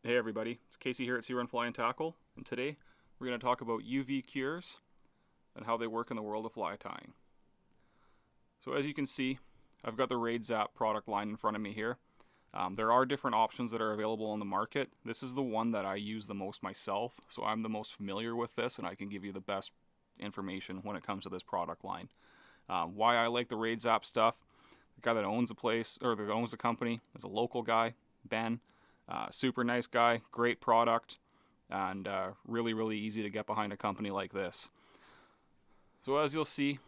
Hey everybody, it's Casey here at Sea Run Fly and Tackle, and today we're going to talk about UV cures and how they work in the world of fly tying. So as you can see, I've got the RaidZap product line in front of me here. There are different options that are available on the market. This is the one that I use the most myself, so I'm the most familiar with this and I can give you the best information when it comes to this product line. Why I like the RaidZap stuff, the guy that owns the place, or that owns the company, is a local guy, Ben. Super nice guy, great product, and really easy to get behind a company like this. So as you'll see,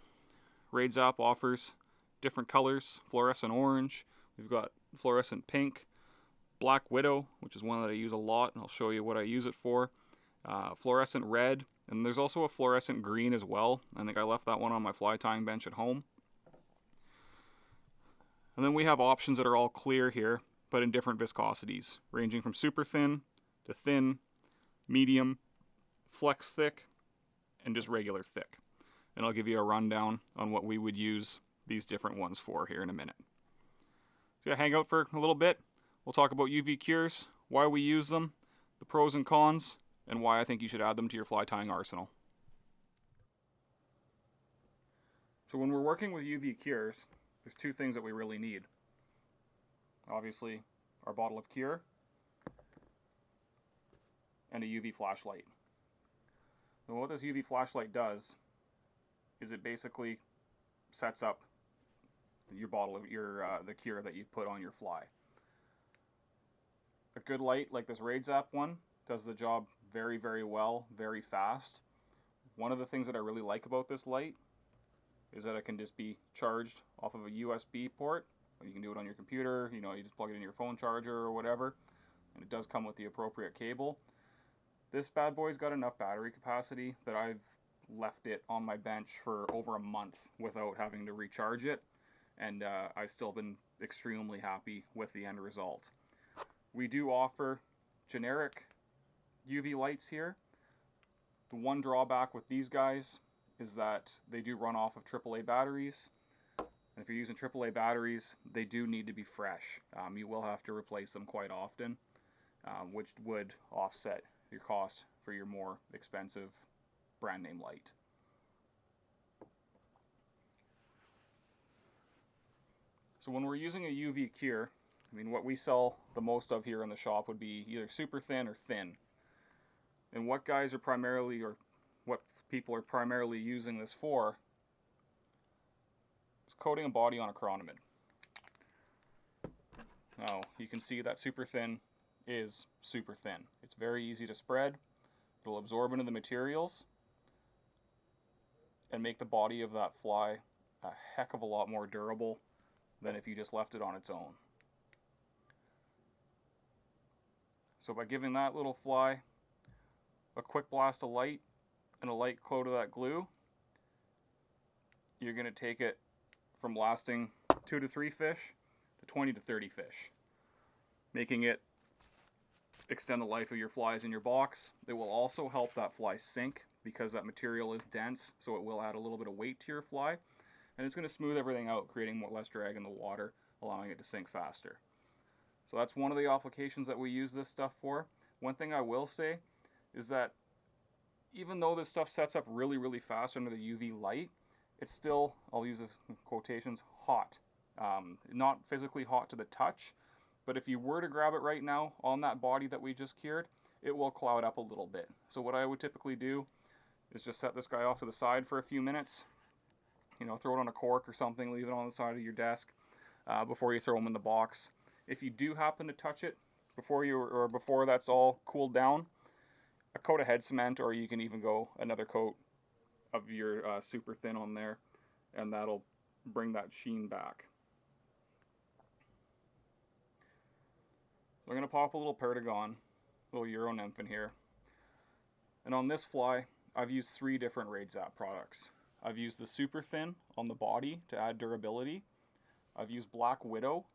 RaidZap offers different colors: fluorescent orange, we've got fluorescent pink, black widow, which is one that I use a lot, and I'll show you what I use it for, fluorescent red, and there's also a fluorescent green as well. I think I left that one on my fly tying bench at home. And then we have options that are all clear here, but in different viscosities, ranging from super thin to thin, medium, flex thick, and just regular thick. And I'll give you a rundown on what we would use these different ones for here in a minute. So yeah, hang out for a little bit. We'll talk about UV cures, why we use them, the pros and cons, and why I think you should add them to your fly tying arsenal. So when we're working with UV cures, there's two things that we really need. Obviously, our bottle of cure and a UV flashlight. And what this UV flashlight does is it basically sets up your bottle of the cure that you've put on your fly. A good light like this RaidZap one does the job very well, very fast. One of the things that I really like about this light is that it can just be charged off of a USB port. You can do it on your computer, you just plug it in your phone charger or whatever, and it does come with the appropriate cable. This bad boy's got enough battery capacity that I've left it on my bench for over a month without having to recharge it, and I've still been extremely happy with the end result. We do offer generic UV lights here. The one drawback with these guys is that they do run off of AAA batteries. And if you're using AAA batteries, they do need to be fresh. You will have to replace them quite often, which would offset your cost for your more expensive brand name light. So when we're using a UV cure, what we sell the most of here in the shop would be either super thin or thin. And what guys are primarily, or what people are primarily using this for, is coating a body on a chironomid. Now, you can see that super thin is super thin. It's very easy to spread. It'll absorb into the materials and make the body of that fly a heck of a lot more durable than if you just left it on its own. So by giving that little fly a quick blast of light and a light coat of that glue, you're going to take it from lasting 2 to 3 fish to 20 to 30 fish, making it extend the life of your flies in your box. It will also help that fly sink because that material is dense, so it will add a little bit of weight to your fly, and it's going to smooth everything out, creating less drag in the water, allowing it to sink faster. So that's one of the applications that we use this stuff for. One thing I will say is that even though this stuff sets up really fast under the UV light, it's still, I'll use this in quotations, hot. Not physically hot to the touch, but if you were to grab it right now on that body that we just cured, it will cloud up a little bit. So what I would typically do is just set this guy off to the side for a few minutes, throw it on a cork or something, leave it on the side of your desk before you throw them in the box. If you do happen to touch it before that's all cooled down, a coat of head cement, or you can even go another coat of your super thin on there, and that'll bring that sheen back. I'm going to pop a little Perdigon, little Euro nymph in here. And on this fly, I've used 3 different RaidZap products. I've used the super thin on the body to add durability. I've used Black Widow,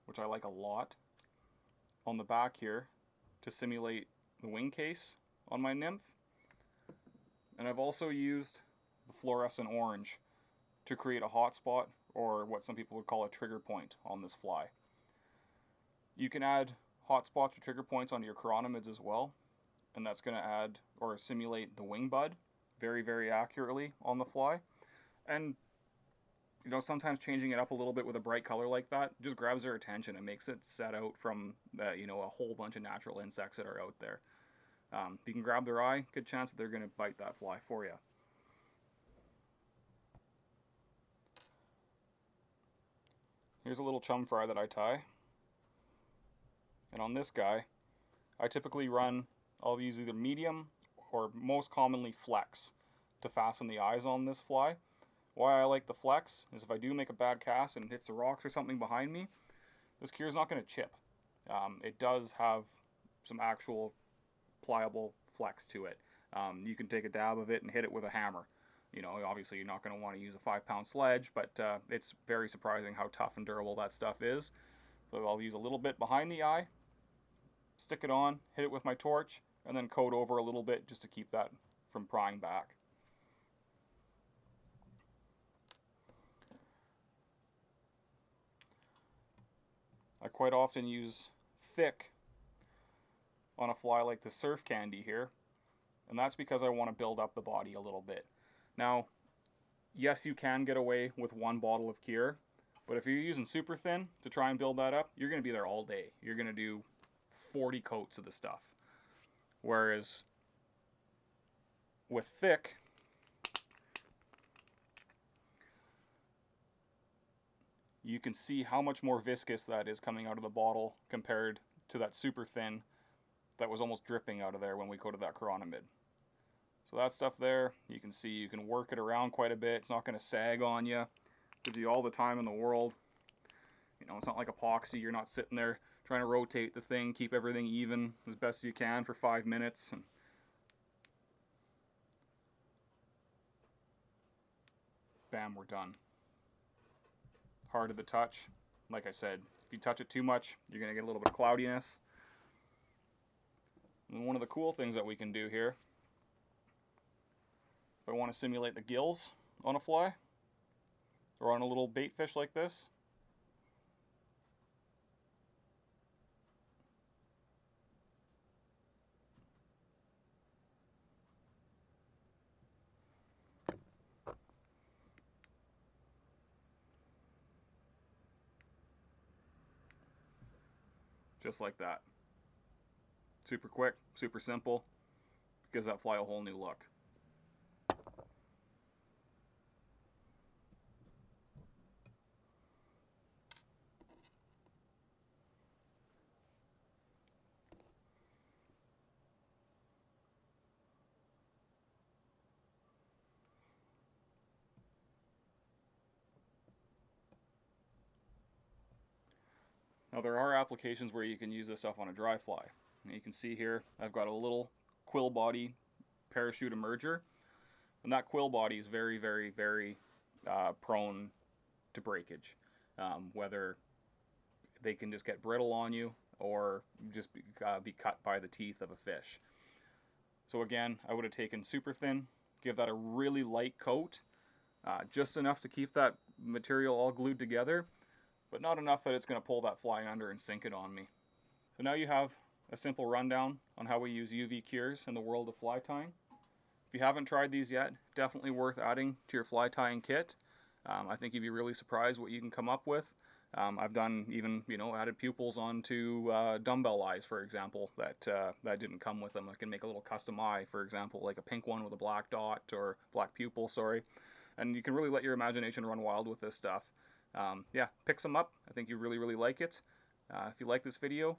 which I like a lot, on the back here to simulate the wing case on my nymph. And I've also used the fluorescent orange to create a hot spot, or what some people would call a trigger point on this fly. You can add hotspots or trigger points onto your chironomids as well, and that's going to add or simulate the wing bud very, very accurately on the fly. And you know, sometimes changing it up a little bit with a bright color like that just grabs their attention and makes it set out from you know, a whole bunch of natural insects that are out there. If you can grab their eye, good chance that they're going to bite that fly for you. Here's a little chum fry that I tie. And on this guy, I typically run, I'll use either medium or most commonly flex to fasten the eyes on this fly. Why I like the flex is if I do make a bad cast and it hits the rocks or something behind me, this cure is not going to chip. It does have some actual pliable flex to it. You can take a dab of it and hit it with a hammer. You know, obviously you're not going to want to use a 5-pound sledge, but it's very surprising how tough and durable that stuff is. So I'll use a little bit behind the eye, stick it on, hit it with my torch, and then coat over a little bit just to keep that from prying back. I quite often use thick on a fly like the surf candy here, and that's because I want to build up the body a little bit. Now, yes, you can get away with one bottle of cure, but if you're using super thin to try and build that up, you're going to be there all day. You're going to do 40 coats of the stuff. Whereas with thick, you can see how much more viscous that is coming out of the bottle compared to that super thin that was almost dripping out of there when we coated that chironomid. So that stuff there, you can see you can work it around quite a bit. It's not going to sag on you. Gives you all the time in the world. You know, it's not like epoxy. You're not sitting there trying to rotate the thing, keep everything even as best as you can for 5 minutes. And bam, we're done. Hard to the touch. Like I said, if you touch it too much, you're going to get a little bit of cloudiness. And one of the cool things that we can do here, if I want to simulate the gills on a fly, or on a little bait fish like this, just like that. Super quick, super simple, gives that fly a whole new look. Now there are applications where you can use this stuff on a dry fly. And you can see here I've got a little quill body parachute emerger, and that quill body is very, very, very prone to breakage. Whether they can just get brittle on you or just be cut by the teeth of a fish. So again, I would have taken super thin, give that a really light coat, just enough to keep that material all glued together, but not enough that it's going to pull that fly under and sink it on me. So now you have a simple rundown on how we use UV cures in the world of fly tying. If you haven't tried these yet, definitely worth adding to your fly tying kit. I think you'd be really surprised what you can come up with. I've done even, you know, added pupils onto dumbbell eyes, for example, that didn't come with them. I can make a little custom eye, for example, like a pink one with a black dot or black pupil, sorry. And you can really let your imagination run wild with this stuff. Yeah, pick some up. I think you really, really like it. If you like this video,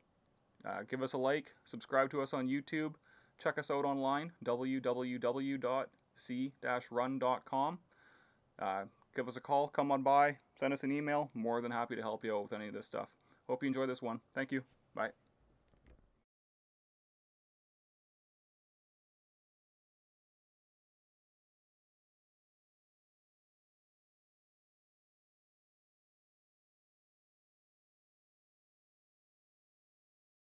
give us a like, subscribe to us on YouTube, check us out online, www.c-run.com. Give us a call, come on by, send us an email. More than happy to help you out with any of this stuff. Hope you enjoy this one. Thank you. Bye.